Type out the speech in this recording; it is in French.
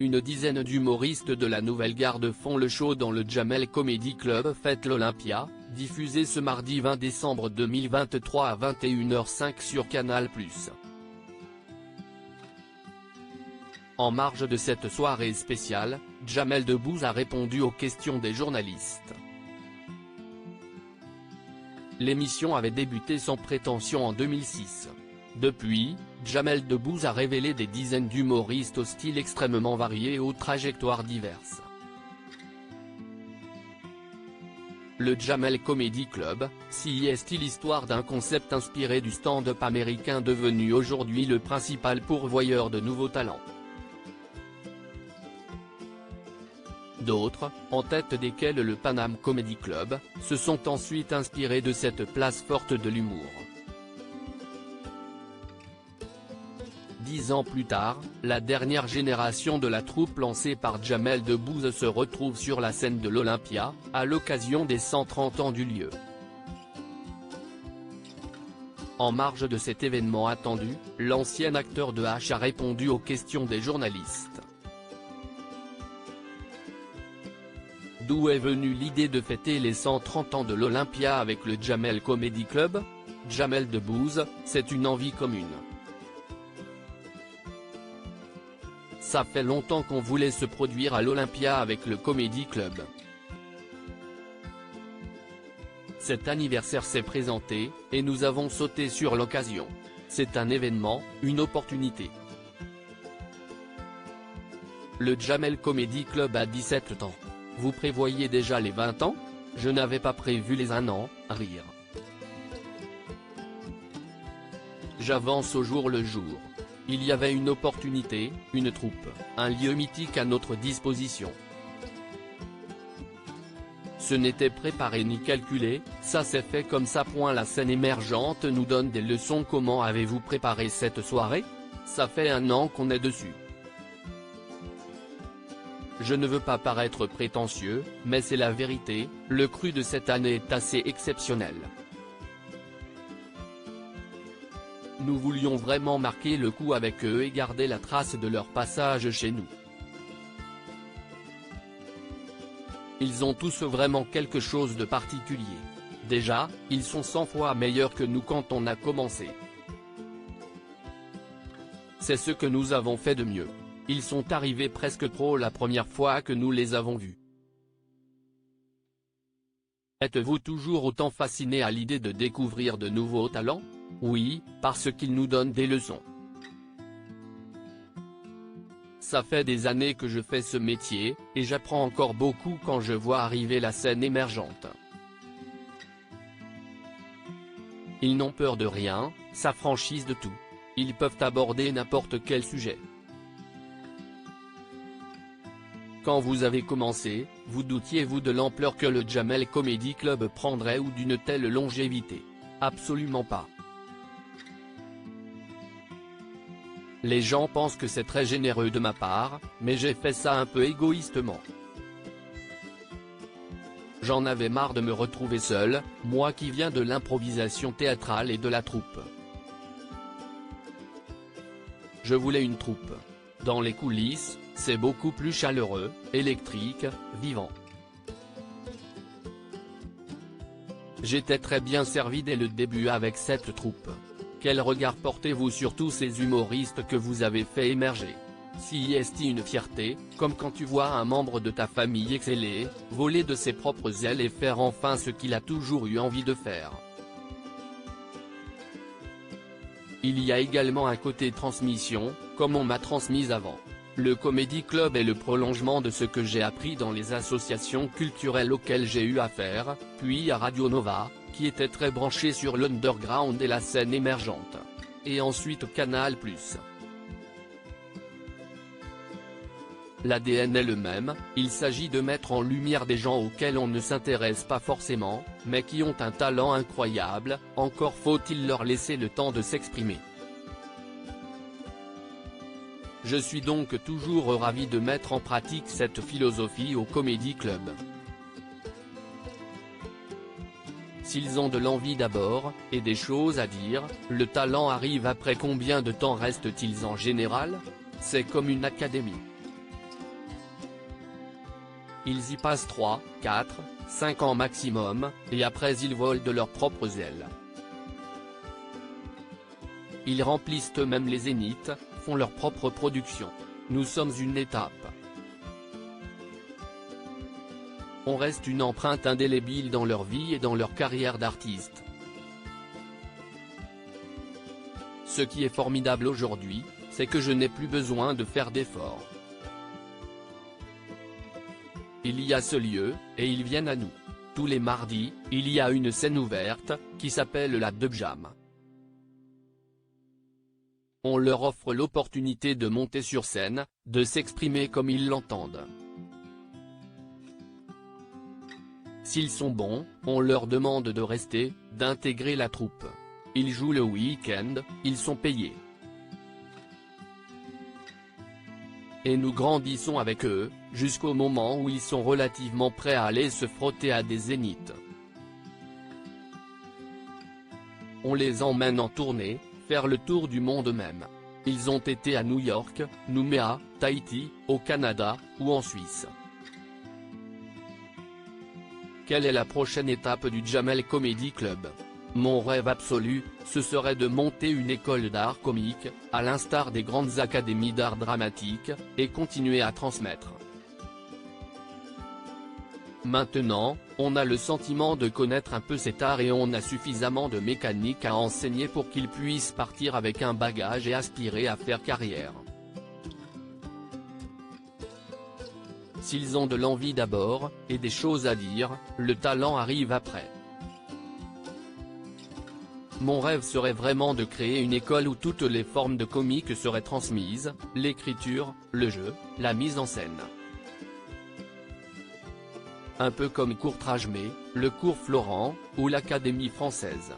Une dizaine d'humoristes de la Nouvelle Garde font le show dans le Jamel Comedy Club Fête l'Olympia, diffusé ce mardi 20 décembre 2023 à 21h05 sur Canal+. En marge de cette soirée spéciale, Jamel Debbouze a répondu aux questions des journalistes. L'émission avait débuté sans prétention en 2006. Depuis, Jamel Debbouze a révélé des dizaines d'humoristes au style extrêmement varié et aux trajectoires diverses. Le Jamel Comedy Club, si est l'histoire d'un concept inspiré du stand-up américain devenu aujourd'hui le principal pourvoyeur de nouveaux talents. D'autres, en tête desquels le Paname Comedy Club, se sont ensuite inspirés de cette place forte de l'humour. 10 ans plus tard, la dernière génération de la troupe lancée par Jamel Debbouze se retrouve sur la scène de l'Olympia, à l'occasion des 130 ans du lieu. En marge de cet événement attendu, l'ancien acteur de H a répondu aux questions des journalistes. D'où est venue l'idée de fêter les 130 ans de l'Olympia avec le Jamel Comedy Club? Jamel Debbouze, c'est une envie commune. Ça fait longtemps qu'on voulait se produire à l'Olympia avec le Comedy Club. Cet anniversaire s'est présenté, et nous avons sauté sur l'occasion. C'est un événement, une opportunité. Le Jamel Comedy Club a 17 ans. Vous prévoyez déjà les 20 ans? Je n'avais pas prévu les 1 an, rire. J'avance au jour le jour. Il y avait une opportunité, une troupe, un lieu mythique à notre disposition. Ce n'était préparé ni calculé, ça s'est fait comme ça. La scène émergente nous donne des leçons. Comment avez-vous préparé cette soirée? Ça fait 1 an qu'on est dessus. Je ne veux pas paraître prétentieux, mais c'est la vérité, le cru de cette année est assez exceptionnel. Nous voulions vraiment marquer le coup avec eux et garder la trace de leur passage chez nous. Ils ont tous vraiment quelque chose de particulier. Déjà, ils sont 100 fois meilleurs que nous quand on a commencé. C'est ce que nous avons fait de mieux. Ils sont arrivés presque pro la première fois que nous les avons vus. Êtes-vous toujours autant fasciné à l'idée de découvrir de nouveaux talents? Oui, parce qu'ils nous donnent des leçons. Ça fait des années que je fais ce métier, et j'apprends encore beaucoup quand je vois arriver la scène émergente. Ils n'ont peur de rien, s'affranchissent de tout. Ils peuvent aborder n'importe quel sujet. Quand vous avez commencé, vous doutiez-vous de l'ampleur que le Jamel Comedy Club prendrait ou d'une telle longévité? Absolument pas. Les gens pensent que c'est très généreux de ma part, mais j'ai fait ça un peu égoïstement. J'en avais marre de me retrouver seul, moi qui viens de l'improvisation théâtrale et de la troupe. Je voulais une troupe. Dans les coulisses, c'est beaucoup plus chaleureux, électrique, vivant. J'étais très bien servi dès le début avec cette troupe. Quel regard portez-vous sur tous ces humoristes que vous avez fait émerger? Si est une fierté, comme quand tu vois un membre de ta famille exceller, voler de ses propres ailes et faire enfin ce qu'il a toujours eu envie de faire. Il y a également un côté transmission, comme on m'a transmis avant. Le Comedy Club est le prolongement de ce que j'ai appris dans les associations culturelles auxquelles j'ai eu affaire, puis à Radio Nova, qui était très branché sur l'underground et la scène émergente. Et ensuite Canal+. L'ADN est le même, il s'agit de mettre en lumière des gens auxquels on ne s'intéresse pas forcément, mais qui ont un talent incroyable, encore faut-il leur laisser le temps de s'exprimer. Je suis donc toujours ravi de mettre en pratique cette philosophie au Comedy Club. S'ils ont de l'envie d'abord, et des choses à dire, le talent arrive après. Combien de temps restent-ils en général? C'est comme une académie. ils y passent 3, 4, 5 ans maximum, et après ils volent de leurs propres ailes. Ils remplissent eux-mêmes les zéniths, font leur propre production. Nous sommes une étape. On reste une empreinte indélébile dans leur vie et dans leur carrière d'artiste. Ce qui est formidable aujourd'hui, c'est que je n'ai plus besoin de faire d'efforts. Il y a ce lieu, et ils viennent à nous. Tous les mardis, il y a une scène ouverte, qui s'appelle la Dub Jam. On leur offre l'opportunité de monter sur scène, de s'exprimer comme ils l'entendent. S'ils sont bons, on leur demande de rester, d'intégrer la troupe. Ils jouent le week-end, ils sont payés. Et nous grandissons avec eux, jusqu'au moment où ils sont relativement prêts à aller se frotter à des zéniths. On les emmène en tournée, faire le tour du monde même. Ils ont été à New York, Nouméa, Tahiti, au Canada, ou en Suisse. Quelle est la prochaine étape du Jamel Comedy Club? Mon rêve absolu, ce serait de monter une école d'art comique, à l'instar des grandes académies d'art dramatique, et continuer à transmettre. Maintenant, on a le sentiment de connaître un peu cet art et on a suffisamment de mécanique à enseigner pour qu'ils puissent partir avec un bagage et aspirer à faire carrière. S'ils ont de l'envie d'abord, et des choses à dire, le talent arrive après. Mon rêve serait vraiment de créer une école où toutes les formes de comique seraient transmises, l'écriture, le jeu, la mise en scène. Un peu comme Cours Trajmé, le Cours Florent, ou l'Académie française.